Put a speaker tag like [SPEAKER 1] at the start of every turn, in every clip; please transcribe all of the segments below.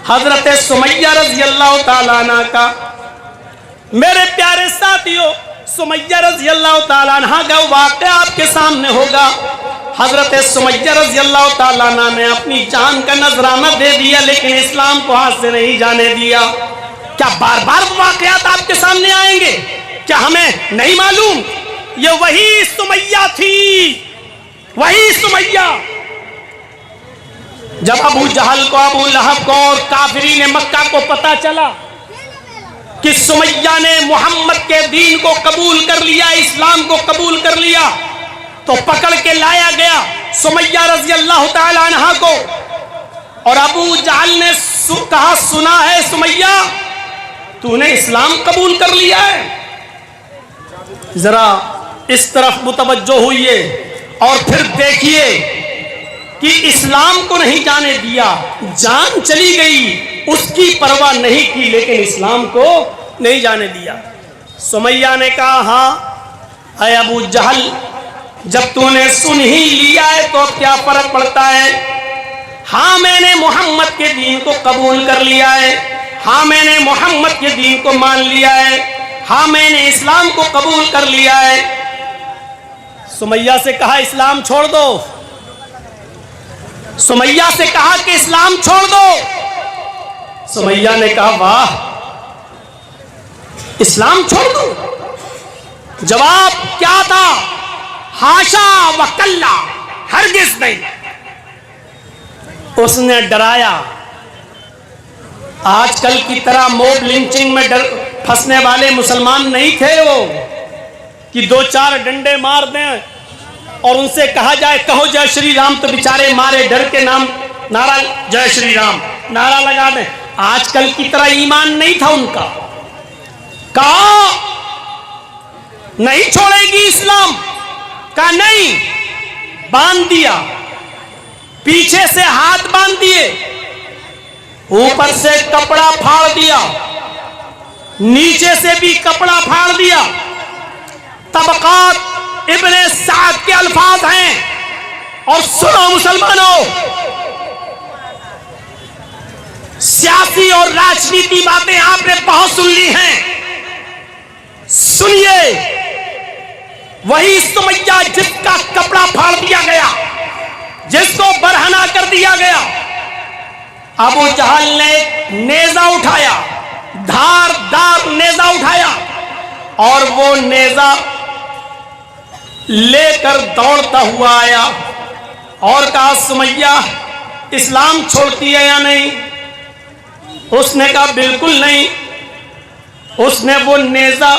[SPEAKER 1] हजरत सुमैया रजी अल्लाह ताला अन्हा का। मेरे प्यारे साथियों, सुमैया रजी अल्लाह ताला अन्हा का वाक़या आपके सामने होगा। हजरत सुमैया रजी अल्लाह ताला अन्हा ने अपनी जान का नजराना दे दिया, लेकिन इस्लाम को हाथ से नहीं जाने दिया। क्या बार बार वाक़यात आपके सामने आएंगे? क्या हमें नहीं मालूम? ये वही सुमैया थी, वही सुमैया जब अबू जहल को, अबू लहब को और काफिरीन मक्का को पता चला कि सुमैया ने मोहम्मद के दीन को कबूल कर लिया, इस्लाम को कबूल कर लिया, तो पकड़ के लाया गया सुमैया रजी अल्लाह ताला अन्हा को। और अबू जहल ने कहा, सुना है सुमैया तूने इस्लाम कबूल कर लिया है? जरा इस तरफ मुतवज्जो हुइए और फिर देखिए कि इस्लाम को नहीं जाने दिया, जान चली गई, उसकी परवाह नहीं की, लेकिन इस्लाम को नहीं जाने दिया। सुमैया ने कहा, हाँ अय अबू जहल, जब तूने सुन ही लिया है तो अब क्या फर्क पड़ता है? हाँ मैंने मोहम्मद के दीन को कबूल कर लिया है, हाँ मैंने मोहम्मद के दीन को मान लिया है, हाँ मैंने इस्लाम को कबूल कर लिया है। सुमैया से कहा इस्लाम छोड़ दो, सुमैया से कहा कि इस्लाम छोड़ दो। सुमैया ने कहा वाह, इस्लाम छोड़ दो? जवाब क्या था? हाशा व कल्ला, हरगिज नहीं। उसने डराया। आजकल की तरह मोब लिंचिंग में फंसने वाले मुसलमान नहीं थे वो, कि दो चार डंडे मार दें और उनसे कहा जाए कहो जय श्री राम, तो बेचारे मारे डर के नाम नारा जय श्री राम नारा लगा दें। आजकल की तरह ईमान नहीं था उनका। कहा नहीं छोड़ेगी इस्लाम, कहा नहीं, बांध दिया, पीछे से हाथ बांध दिए, ऊपर से कपड़ा फाड़ दिया, नीचे से भी कपड़ा फाड़ दिया। तबकात इब्ने साद के अल्फाज हैं। और सुनो मुसलमानों, सियासी और राजनीति बातें आपने बहुत सुन ली हैं, सुनिए। वही सुमैया जिसका कपड़ा फाड़ दिया गया, जिसको बरहना कर दिया गया, अबू जहल ने नेजा उठाया, धारदार नेजा उठाया, और वो नेजा लेकर दौड़ता हुआ आया और कहा सुमैया इस्लाम छोड़ती है या नहीं? उसने कहा बिल्कुल नहीं। उसने वो नेजा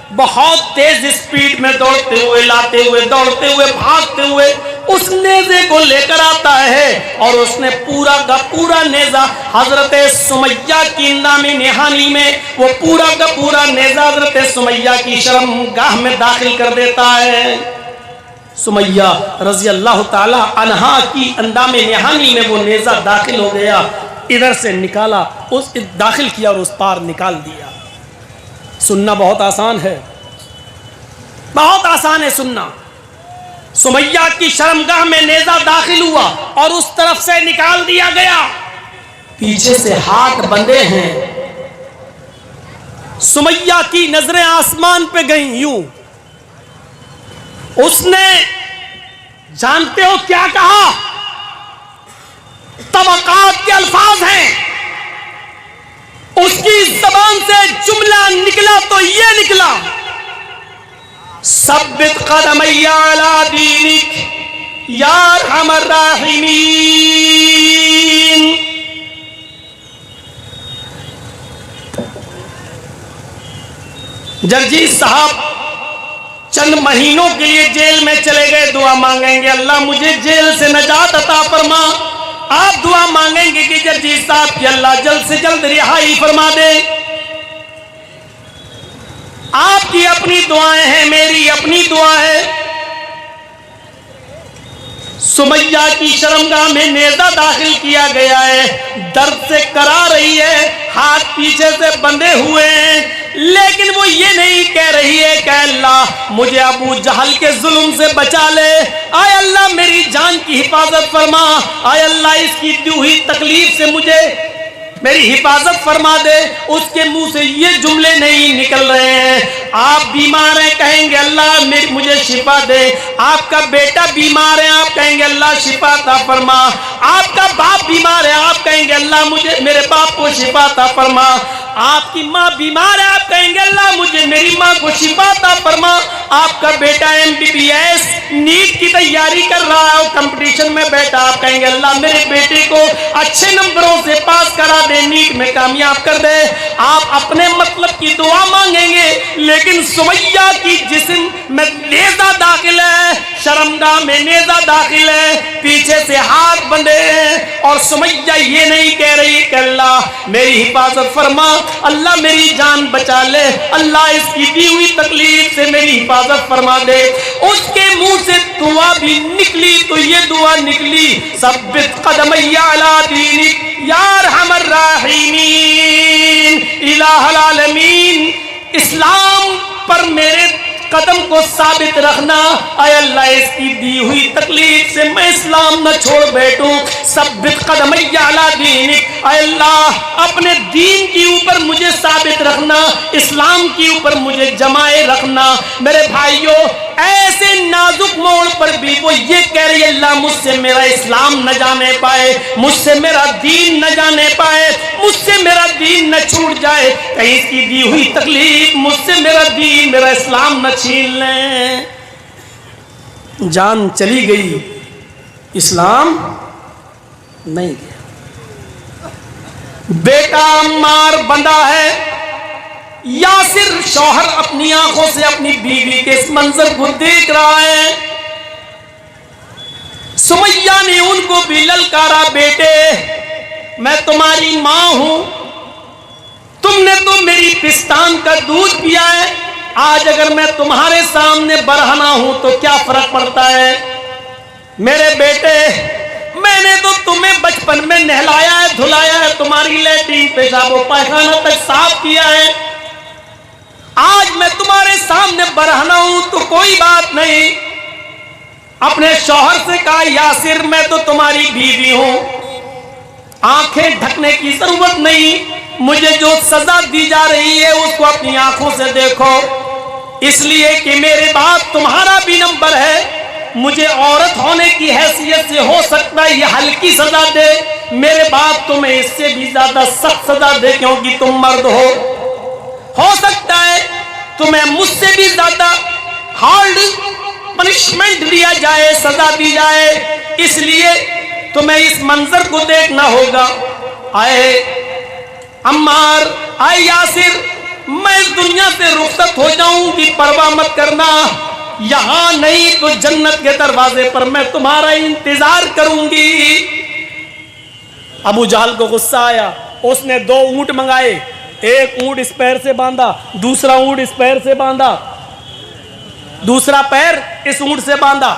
[SPEAKER 1] बहुत तेज स्पीड में दौड़ते हुए, लाते हुए, दौड़ते हुए, भागते हुए उस नेजे को लेकर आता है, और उसने पूरा का पूरा नेजा हजरत सुमैया की नामी निहानी में, वो पूरा का पूरा नेजा हजरत सुमैया की शर्मगाह में दाखिल कर देता है। सुमैया रजी अल्लाह ताला अन्हा की अंदामे निहानी में वो नेजा दाखिल हो गया, इधर से निकाला, उस दाखिल किया और उस पार निकाल दिया। सुनना बहुत आसान है, बहुत आसान है सुनना। सुमैया की शर्मगाह में नेजा दाखिल हुआ और उस तरफ से निकाल दिया गया, पीछे से हाथ बंधे हैं। सुमैया की नजरें आसमान पे गई यूं। उसने जानते हो क्या कहा? तबकात के अल्फाज हैं, उसकी जबान से जुमला निकला तो ये निकला, सब्बित कदमैया अला दीनिक या अरहमर राहिमीन। जगजीत साहब चंद महीनों के लिए जेल में चले गए, दुआ मांगेंगे अल्लाह मुझे जेल से नजात अता फरमा। आप दुआ मांगेंगे कि जगजीत साहब की अल्लाह जल्द से जल्द रिहाई फरमा दे। आपकी अपनी दुआएं हैं, मेरी अपनी दुआ है। सुमैया की शर्मगाह में नेजा दाखिल किया गया है, दर्द से करा रही है, हाथ पीछे से बंधे हुए हैं, लेकिन वो ये नहीं कह रही है कि अल्लाह मुझे अबू जहल के जुल्म से बचा ले, आय अल्लाह मेरी जान की हिफाजत फरमा, आय अल्लाह इसकी दी हुई तकलीफ से मुझे मेरी हिफाजत फरमा दे। उसके मुंह से ये जुमले नहीं निकल रहे हैं। आप बीमार हैं, कहेंगे अल्लाह मुझे शिफा दे। आपका बेटा बीमार है, आप कहेंगे अल्लाह शिफा अता फरमा। आपका बाप बीमार है, आप कहेंगे अल्लाह मुझे मेरे बाप को शिफा अता फरमा। आपकी माँ बीमार है, आप कहेंगे अल्लाह मुझे मेरी माँ को शिफा अता फरमा। आपका बेटा MBBS नीट की तैयारी कर रहा है और कंपटीशन में बैठा, आप कहेंगे अल्लाह मेरे बेटे को अच्छे नंबरों से पास करा दे, नीट में कामयाब कर दे। आप अपने मतलब की दुआ मांगेंगे, लेकिन सुमैया की जिस्म में नेज़ा दाखिल है, शर्मगाह में नेज़ा दाखिल है, पीछे से हाथ बंधे हैं और सुमैया ये नहीं कह रही कि अल्लाह मेरी हिफाजत फरमा, अल्लाह मेरी जान बचा ले, अल्लाह इसकी दी हुई तकलीफ से मेरी हिफाजत फरमा दे। उसके मुंह से दुआ भी निकली तो ये दुआ निकली, सब्बित कदमैया अला दीनिक या अरहमर राहिमीन इलाहुल आलमीन। इस्लाम पर मेरे कदम को साबित रखना, आय अल्लाह इसकी दी हुई तकलीफ से मैं इस्लाम न छोड़ बैठूं। सब्बित कदमैया अला दीनिक, आय अल्लाह अपने दीन के ऊपर मुझे साबित रखना, इस्लाम के ऊपर मुझे जमाए रखना। मेरे भाइयों, ऐसे नाजुक मोड़ पर भी वो ये कह रही है अल्लाह मुझसे मेरा इस्लाम न जाने पाए, मुझसे मेरा दीन न जाने पाए, मुझसे मेरा दीन न छूट जाए, कहीं इसकी दी हुई तकलीफ मुझसे मेरा दीन मेरा इस्लाम न छीन लें। जान चली गई, इस्लाम नहीं गया। बेटा अम्मार बंधा है, यासिर शौहर अपनी आंखों से अपनी बीवी के इस मंजर को देख रहा है। सुमैया ने उनको भी ललकारा, बेटे मैं तुम्हारी मां हूं, तुमने तो मेरी पिस्तान का दूध पिया है, आज अगर मैं तुम्हारे सामने बरहना हूं तो क्या फर्क पड़ता है। मेरे बेटे मैंने तो तुम्हें बचपन में नहलाया है, धुलाया है, तुम्हारी लैट्रीन पेशाब पायखाना तक साफ किया है, आज मैं तुम्हारे सामने बरहना हूं तो कोई बात नहीं। अपने शौहर से कहा यासिर मैं तो तुम्हारी बीवी हूं, आंखें ढकने की जरूरत नहीं, मुझे जो सजा दी जा रही है उसको अपनी आंखों से देखो, इसलिए कि मेरे बाद तुम्हारा भी नंबर है, मुझे औरत होने की हैसियत से हो सकता है ये हल्की सजा दे, मेरे बाद तुम्हें इससे भी ज्यादा सख्त सजा दे क्योंकि तुम मर्द हो सकता है तुम्हें मुझसे भी ज्यादा हार्ड पनिशमेंट दिया जाए, सजा दी जाए, इसलिए तुम्हें इस मंजर को देखना होगा। आए अम्मार, आए यासिर, मैं इस दुनिया से रुखसत हो जाऊंगी, परवाह मत करना, यहां नहीं तो जन्नत के दरवाजे पर मैं तुम्हारा इंतजार करूंगी। अबू जहल को गुस्सा आया, उसने 2 ऊंट मंगाए, एक ऊंट इस पैर से बांधा, दूसरा ऊंट इस पैर से बांधा, दूसरा पैर इस ऊंट से बांधा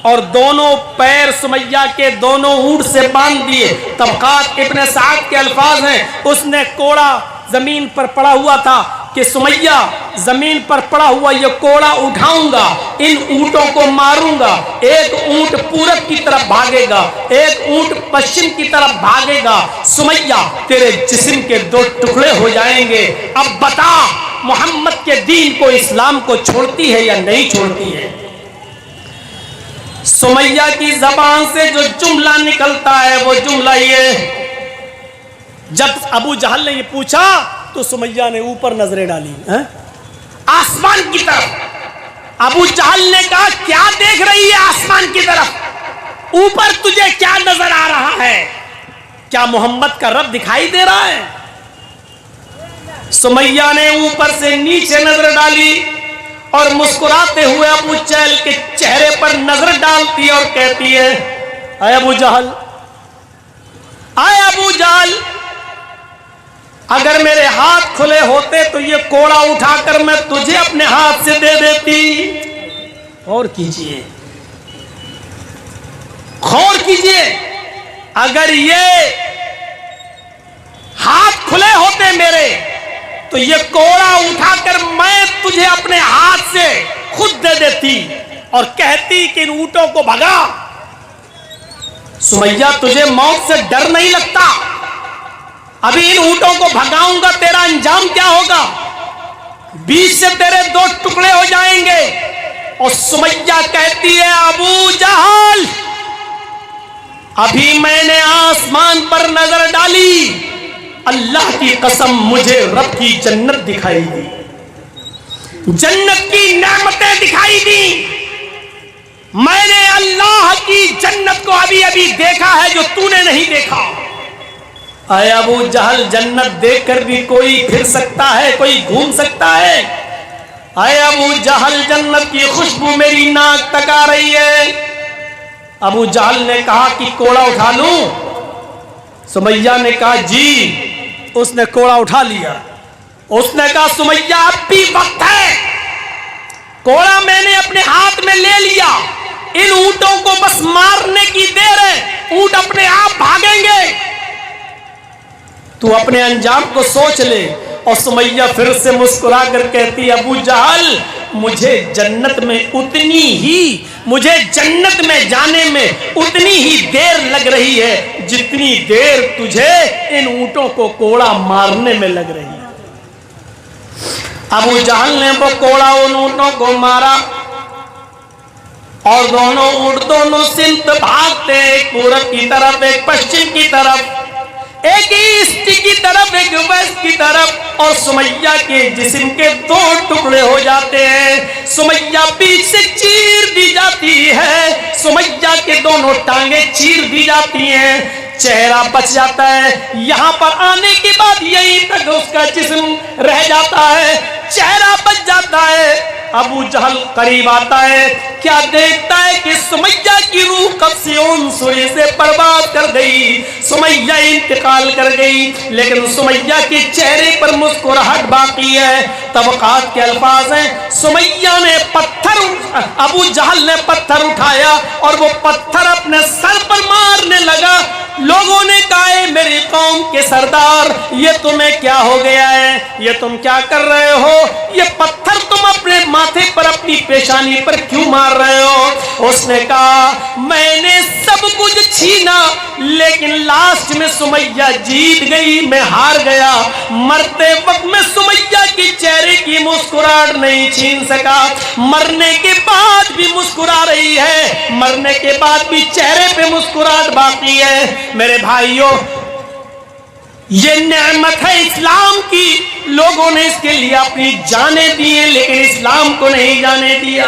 [SPEAKER 1] और दोनों पैर सुमैया के दोनों ऊंट से बांध दिए। तबकात इब्न साद के अल्फाज हैं, उसने कोड़ा जमीन पर पड़ा हुआ था कि सुमैया जमीन पर पड़ा हुआ ये कोड़ा उठाऊंगा, इन ऊंटों को मारूंगा, एक ऊंट पूरब की तरफ भागेगा, एक ऊंट पश्चिम की तरफ भागेगा, सुमैया तेरे जिस्म के 2 टुकड़े हो जाएंगे। अब बता मोहम्मद के दीन को, इस्लाम को छोड़ती है या नहीं छोड़ती है। सुमैया की जबान से जो जुमला निकलता है वो जुमला ये, जब अबू जहल ने ये पूछा तो सुमैया ने ऊपर नजरें डाली आसमान की तरफ। अबू जहल ने कहा क्या देख रही है आसमान की तरफ, ऊपर तुझे क्या नजर आ रहा है, क्या मोहम्मद का रब दिखाई दे रहा है। सुमैया ने ऊपर से नीचे नजर डाली और मुस्कुराते हुए अबू जहल के चेहरे पर नजर डालती और कहती है आए अबू जहल, आए अबू जहल, अगर मेरे हाथ खुले होते तो ये कोड़ा उठाकर मैं तुझे अपने हाथ से दे देती। और कीजिए, गौर कीजिए, अगर ये हाथ खुले होते मेरे तो ये कोड़ा उठाकर मैं तुझे अपने हाथ से खुद दे देती और कहती कि इन ऊंटों को भगा। सुमैया तुझे मौत से डर नहीं लगता, अभी इन ऊंटों को भगाऊंगा, तेरा अंजाम क्या होगा? बीच से तेरे 2 टुकड़े हो जाएंगे। और सुमैया कहती है, अबू जहल, अभी मैंने आसमान पर नजर डाली, अल्लाह की कसम मुझे रब की जन्नत दिखाई दी, जन्नत की नेमतें दिखाई दी। मैंने अल्लाह की जन्नत को अभी अभी देखा है जो तूने नहीं देखा। अरे अबू जहल, जन्नत देखकर भी कोई फिर सकता है, कोई घूम सकता है? अरे अबू जहल, जन्नत की खुशबू मेरी नाक तक आ रही है। अबू जहल ने कहा कि कोड़ा उठा लूं? सुमैया ने कहा जी। उसने कोड़ा उठा लिया। उसने कहा सुमैया, अब भी वक्त है, कोड़ा मैंने अपने हाथ में ले लिया, इन ऊंटों को बस मारने की देर है, ऊंट अपने आप भागेंगे, तू अपने अंजाम को सोच ले। और सुमैया फिर से मुस्कुरा कर कहती, अबू जहल, मुझे जन्नत में जाने में उतनी ही देर लग रही है जितनी देर तुझे इन ऊंटों को कोड़ा मारने में लग रही है। अबू जहल ने वो कोड़ा उन ऊंटों को मारा और दोनों ऊंट दोनों सिमत भागते, एक पूरब की तरफ, एक पश्चिम की तरफ, एक ईस्ट की तरफ, एक वेस्ट की तरफ। और सुमैया के जिस्म के 2 टुकड़े हो जाते हैं। सुमैया बीच से चीर दी जाती है, सुमैया के दोनों टांगे चीर दी जाती हैं, चेहरा बच जाता है। यहां पर आने के बाद यहीं तक उसका जिस्म रह जाता है, चेहरा बच जाता है। अबू जहल करीब आता है, क्या देखता है कि सुमैया की रूह कब से उन सूर्य से बर्बाद कर गई, सुमैया इंतकाल कर गई, लेकिन सुमैया के चेहरे पर मुस्कुराहट बाकी है। तबकात के अल्फाज हैं, सुमैया ने अबू जहल ने पत्थर उठाया और वो पत्थर अपने सर पर मारने लगा। लोगों ने कहा, मेरी कौम के सरदार, ये तुम्हें क्या हो गया है, ये तुम क्या कर रहे हो, ये पत्थर तुम अपने माथे पर, अपनी पेशानी पर क्यों मार रहे हो? उसने कहा, मैंने सब कुछ छीना, लेकिन लास्ट में सुमैया जीत गई, मैं हार गया। मरते वक्त में सुमैया के चेहरे की मुस्कुराहट नहीं छीन सका, मरने के बाद भी मुस्कुरा रही है, मरने के बाद भी चेहरे पे मुस्कुराहट बाकी है। मेरे भाइयों, ये नेमत है इस्लाम की, लोगों ने इसके लिए अपनी जानें दी हैं, लेकिन इस्लाम को नहीं जाने दिया।